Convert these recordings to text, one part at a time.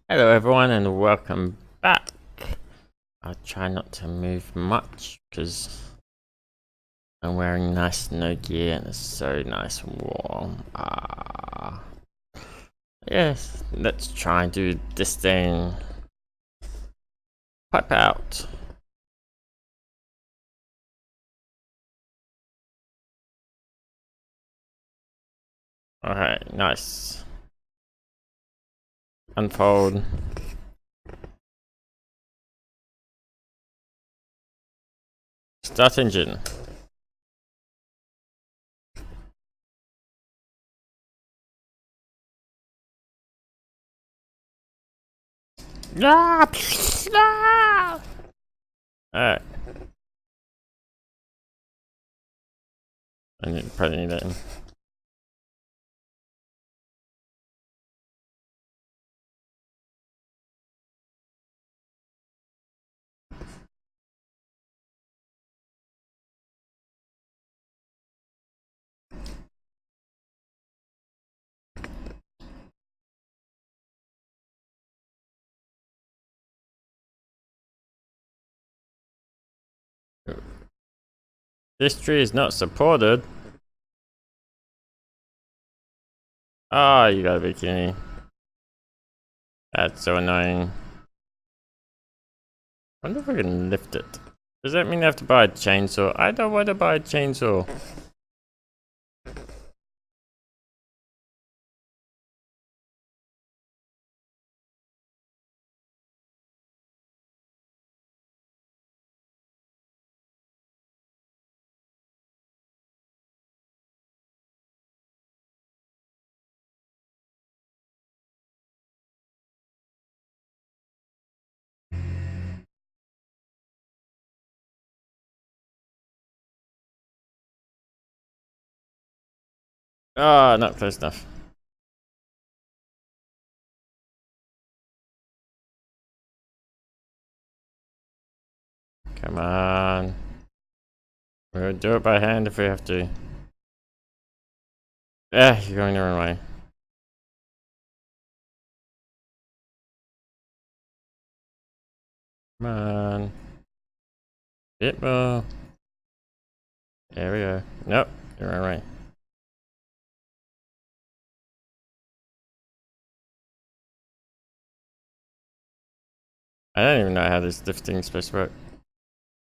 Hello everyone and welcome back. I'll try not to move much because I'm wearing nice snow gear and it's so nice and warm. Yes, let's try and do this thing. Pipe out. Alright, nice. Unfold. Start engine. Ah! Ah! Alright. I probably need that in. This tree is not supported. Ah, you gotta be kidding me. That's so annoying. I wonder if I can lift it. Does that mean I have to buy a chainsaw? I don't want to buy a chainsaw. Ah, oh, not close enough. Come on. We'll do it by hand if we have to. Yeah, you're going the wrong way. Come on. Bit more. There we go. Nope, you're wrong way. I don't even know how this lifting is supposed to work.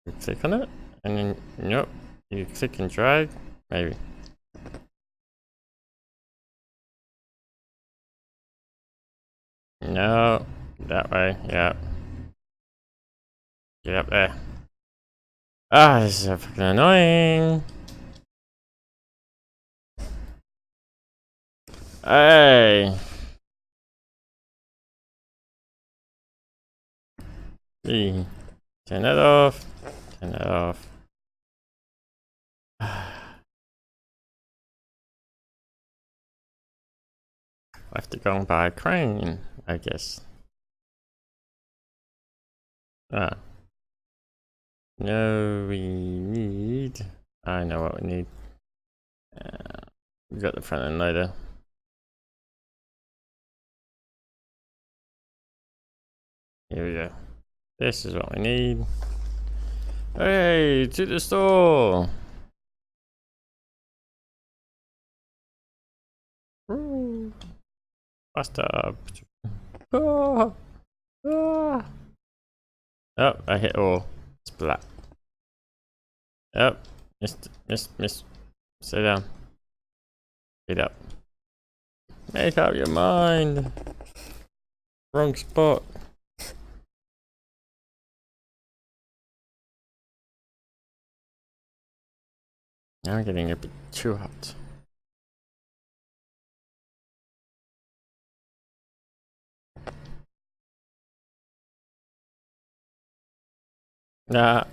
You click on it, and then, nope. You click and drag, maybe. No, that way, yeah. Get up there. Ah, this is so fucking annoying. Hey. Turn that off. Turn that off. I have to go and buy a crane, I guess. Ah. No, we need... I know what we need. We got the front end loader. Here we go. This is what we need. Hey, to the store! Woo. Bust up. Ah. Ah. Oh, I hit all. Splat. Oh, miss. Sit down. Get up. Make up your mind. Wrong spot. Now I'm getting a bit too hot. Nah.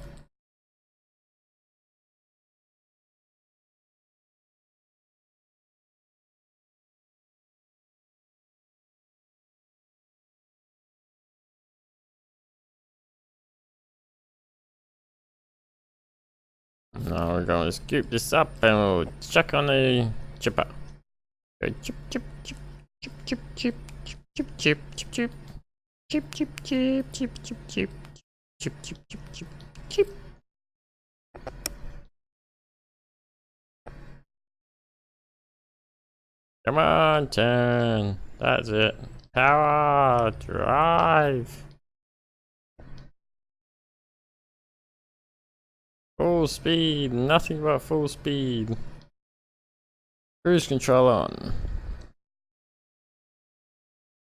Now we're going to scoop this up and we'll check on the chipper. Go chip. Chip, chip, chip, chip, chip, chip, chip, chip, chip, chip, chip. Come on, 10. That's it. Power, drive. Full speed, nothing but full speed. Cruise control on.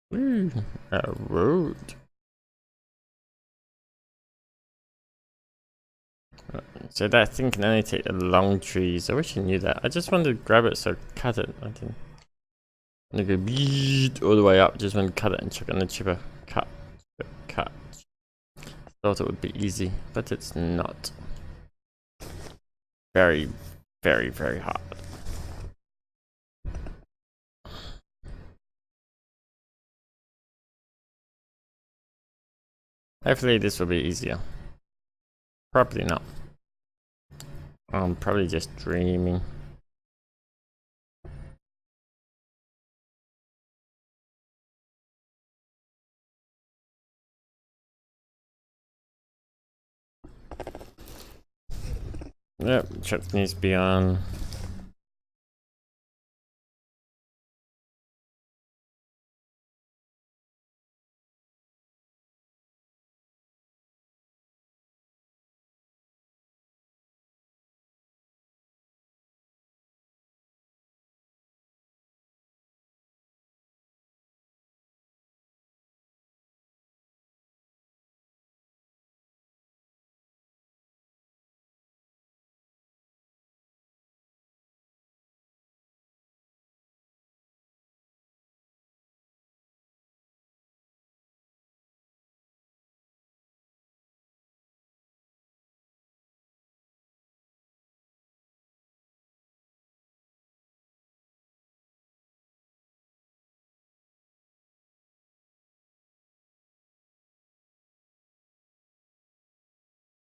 Woo, a road. So that thing can only take the long trees. I wish I knew that. I just wanted to grab it, so cut it. I didn't. I'm gonna go beat all the way up. Just want to cut it and chuck it on the chipper. Cut, cut. Thought it would be easy, but it's not. Very, very, very hard. Hopefully this will be easier. Probably not. I'm probably just dreaming. Yep, truck needs to be on.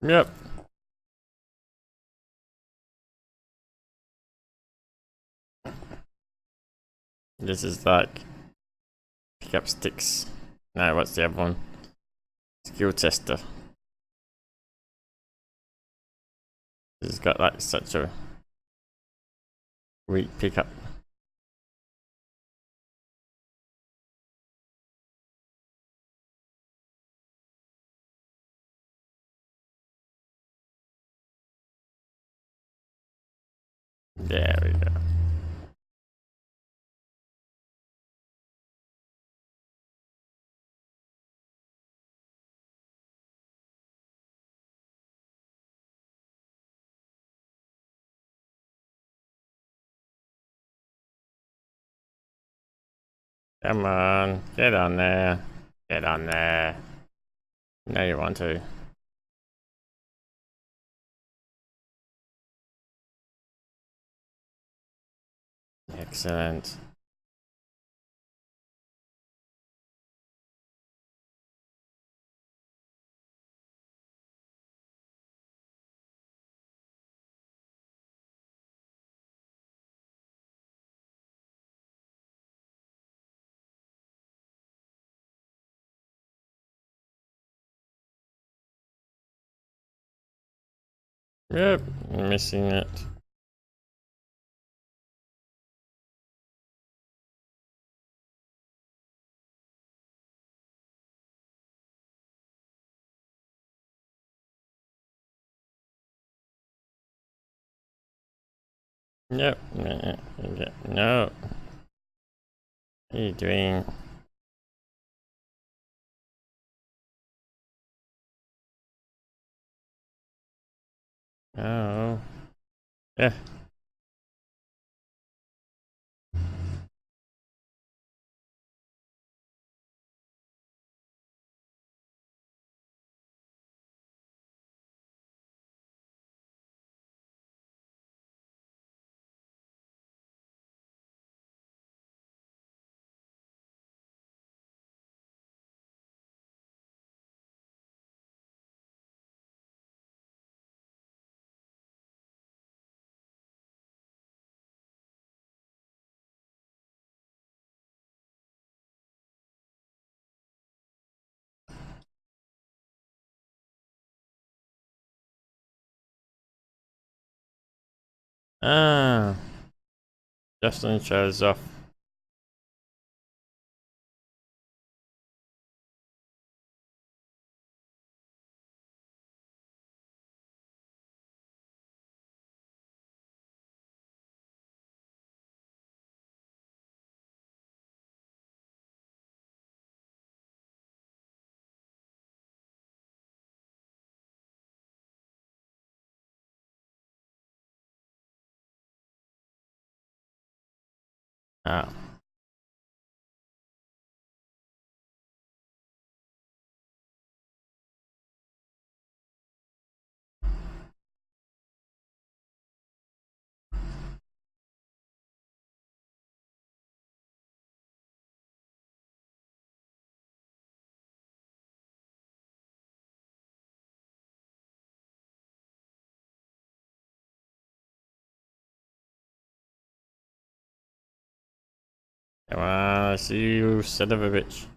Yep. This is like pick up sticks. No, what's the other one? Skill tester. This has got like such a weak pickup. There we go. Come on, get on there. Get on there. No, you want to. Excellent. Yep, missing it. Yep, no. What are you doing? Oh. Yeah. Ah, Justin shows off. Ah. Come on, I see you, son of a bitch.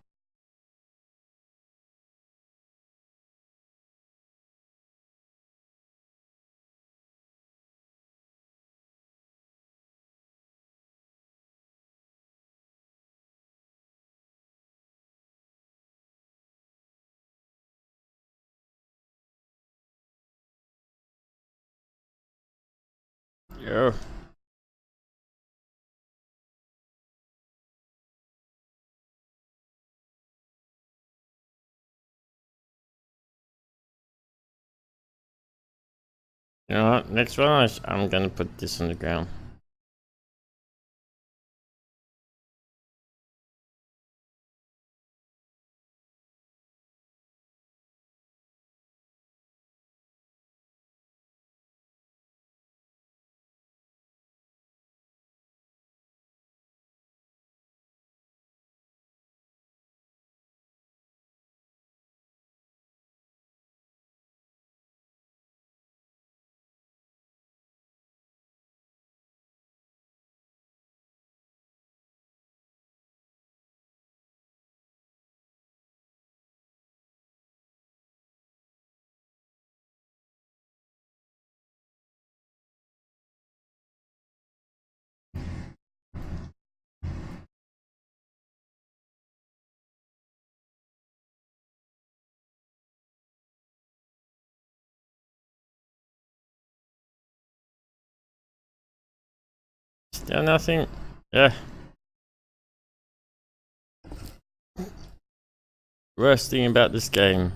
Yo. You know what? Next one, I'm gonna put this on the ground. Still nothing. Yeah. Worst thing about this game.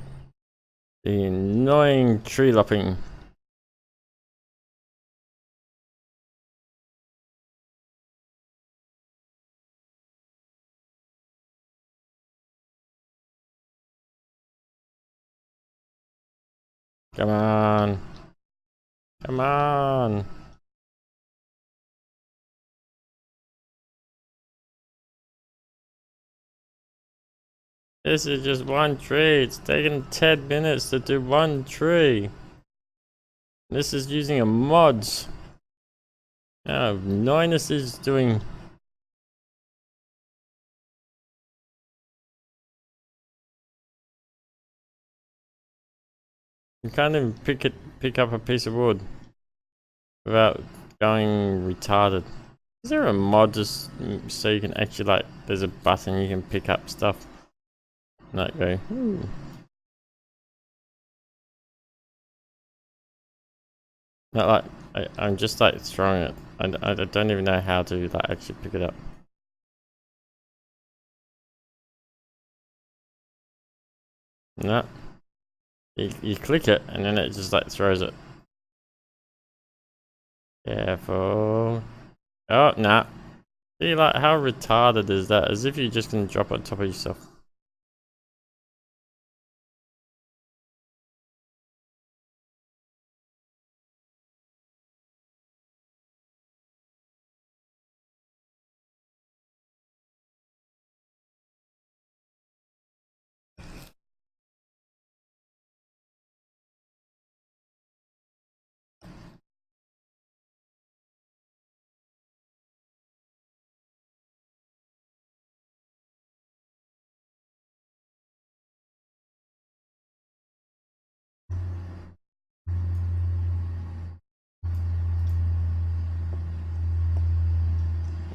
The annoying tree lopping. Come on. Come on. This is just one tree. It's taking 10 minutes to do one tree. This is using a mods. How annoying this is doing. You can't even pick up a piece of wood without going retarded. Is there a mod just so you can actually like there's a button you can pick up stuff? Not go. Ooh. Not like I'm just like throwing it. I don't even know how to like actually pick it up. No. You click it and then it just like throws it. Careful. Oh, nah. See, like, how retarded is that? As if you're just gonna drop on top of yourself.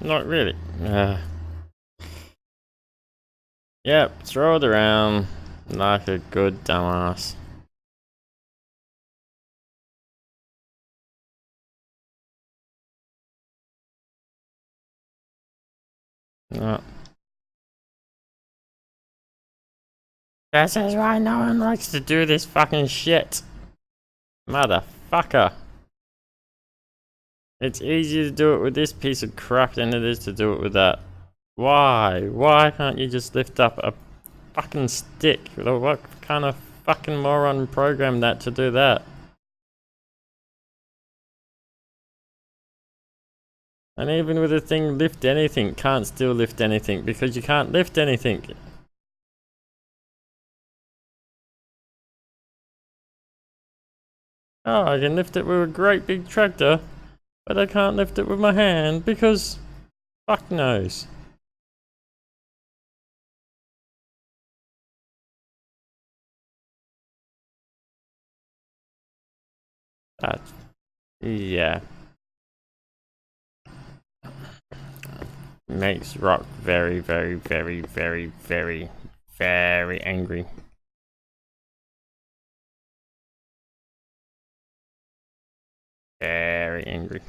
Not really. Yep, throw it around like a good dumbass. No. This is why no one likes to do this fucking shit. Motherfucker. It's easier to do it with this piece of crap than it is to do it with that. Why? Why can't you just lift up a fucking stick? What kind of fucking moron programmed that to do that? And even with the thing lift anything, can't still lift anything because you can't lift anything. Oh, I can lift it with a great big tractor, but I can't lift it with my hand because fuck knows. That, yeah. Makes Rock very, very, very, very, very, very angry. Very angry.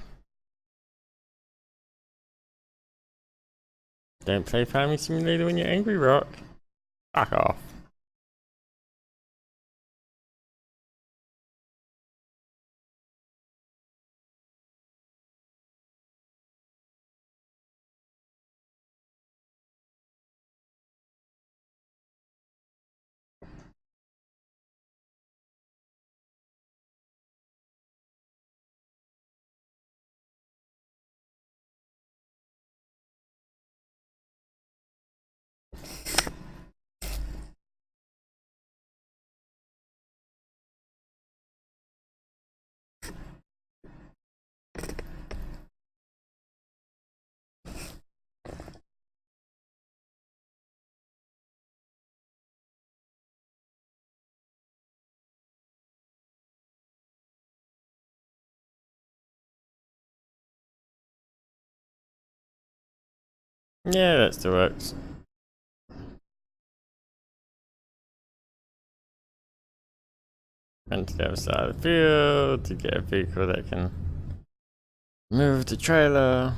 Don't play Farming Simulator when you're angry, Rock. Fuck off. Yeah, that still works. And to the other side of the field to get a vehicle that can move the trailer.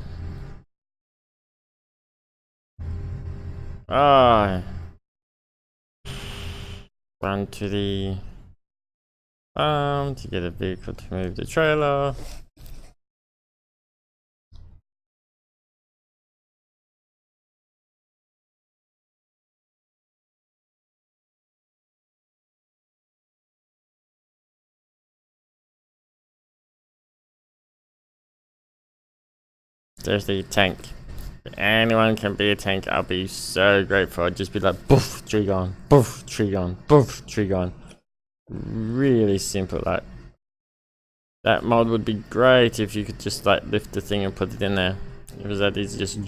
Ah, run to the farm to get a vehicle to move the trailer. There's the tank. If anyone can be a tank, I'll be so grateful. I'd just be like, boof, tree gone, boof, tree gone, boof, tree gone. Really simple. Like that mod would be great if you could just like lift the thing and put it in there. It was that easy. Just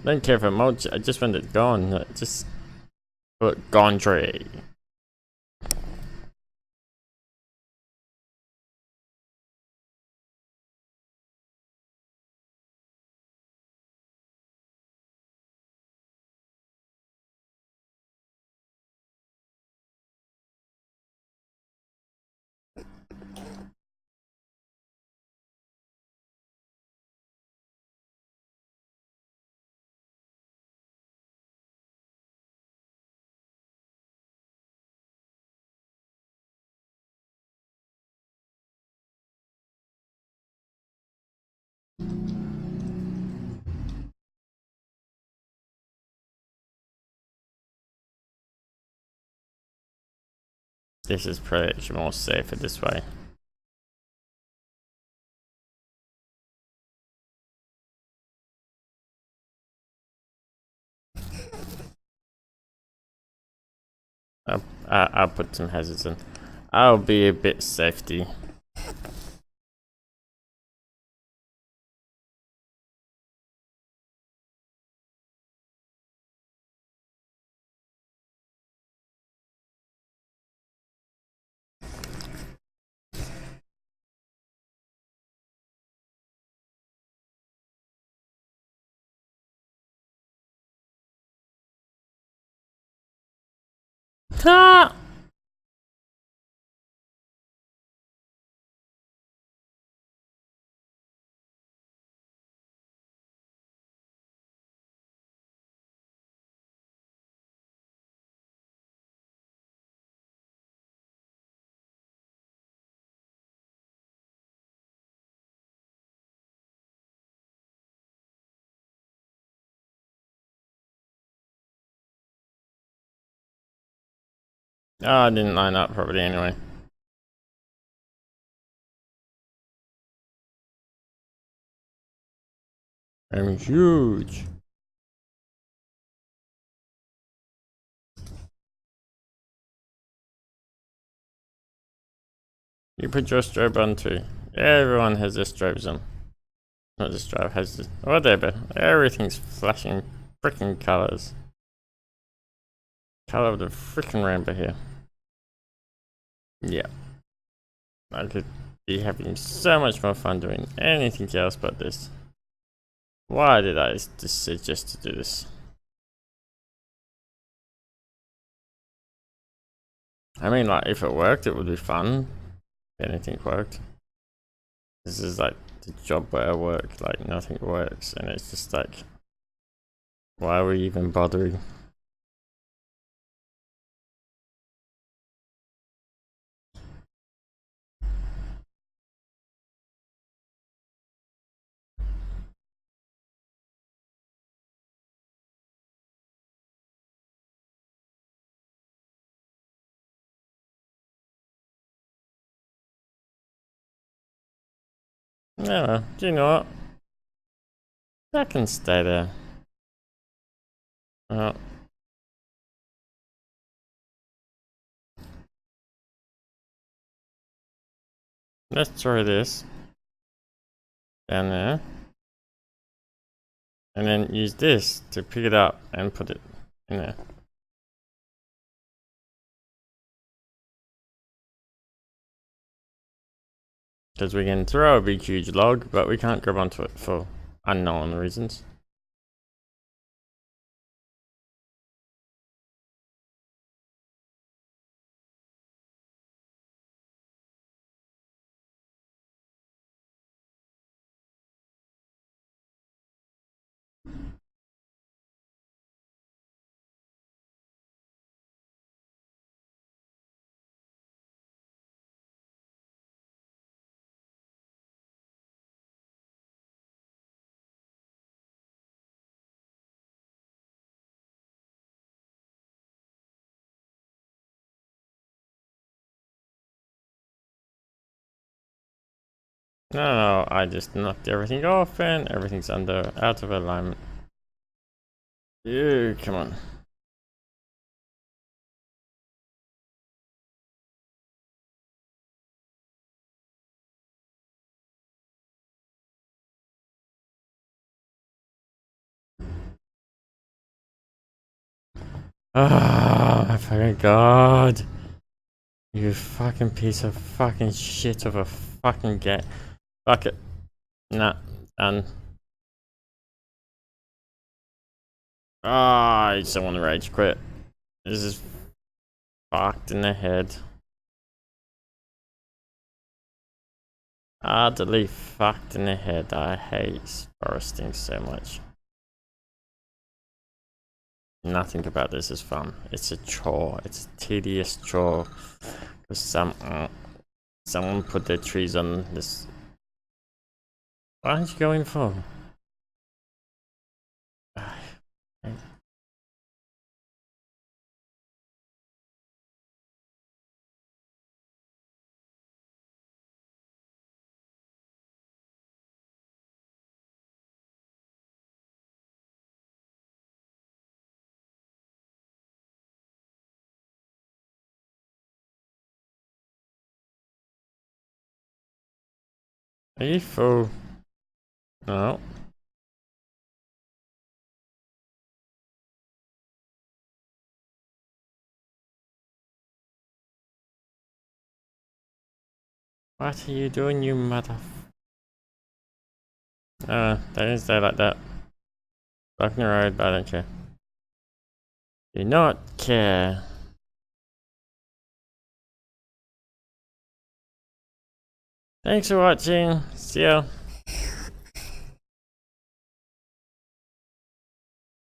don't care for mod. I just want it gone. Just put gone tree. This is probably actually more safer this way. I'll put some hazards in. I'll be a bit safety. Ha! Oh, I didn't line up properly anyway. I'm huge. You put your strobe on too. Everyone has their strobes on. Not this strobe, has this. Whatever. Everything's flashing freaking colors. Color of the freaking rainbow here. Yeah. I could be having so much more fun doing anything else but this. Why did I just suggest to do this? I mean, like, if it worked, it would be fun. If anything worked. This is like the job where I work, like, nothing works, and it's just like, why are we even bothering? Yeah, do you know what? That can stay there. Oh. Let's throw this down there. And then use this to pick it up and put it in there. Because we can throw a big huge log, but we can't grab onto it for unknown reasons. No, I just knocked everything off and everything's out of alignment. You, come on. Oh my fucking god. You fucking piece of fucking shit of a fucking get. Fuck it. Nah, done. Ah, I just want to rage quit. This is fucked in the head. Utterly fucked in the head. I hate foresting so much. Nothing about this is fun. It's a chore. It's a tedious chore. Because someone put their trees on this. What aren't you going for? Are you full? No. What are you doing, you mother? They didn't stay like that. Blocking the road, but I don't care. Do not care. Thanks for watching. See ya.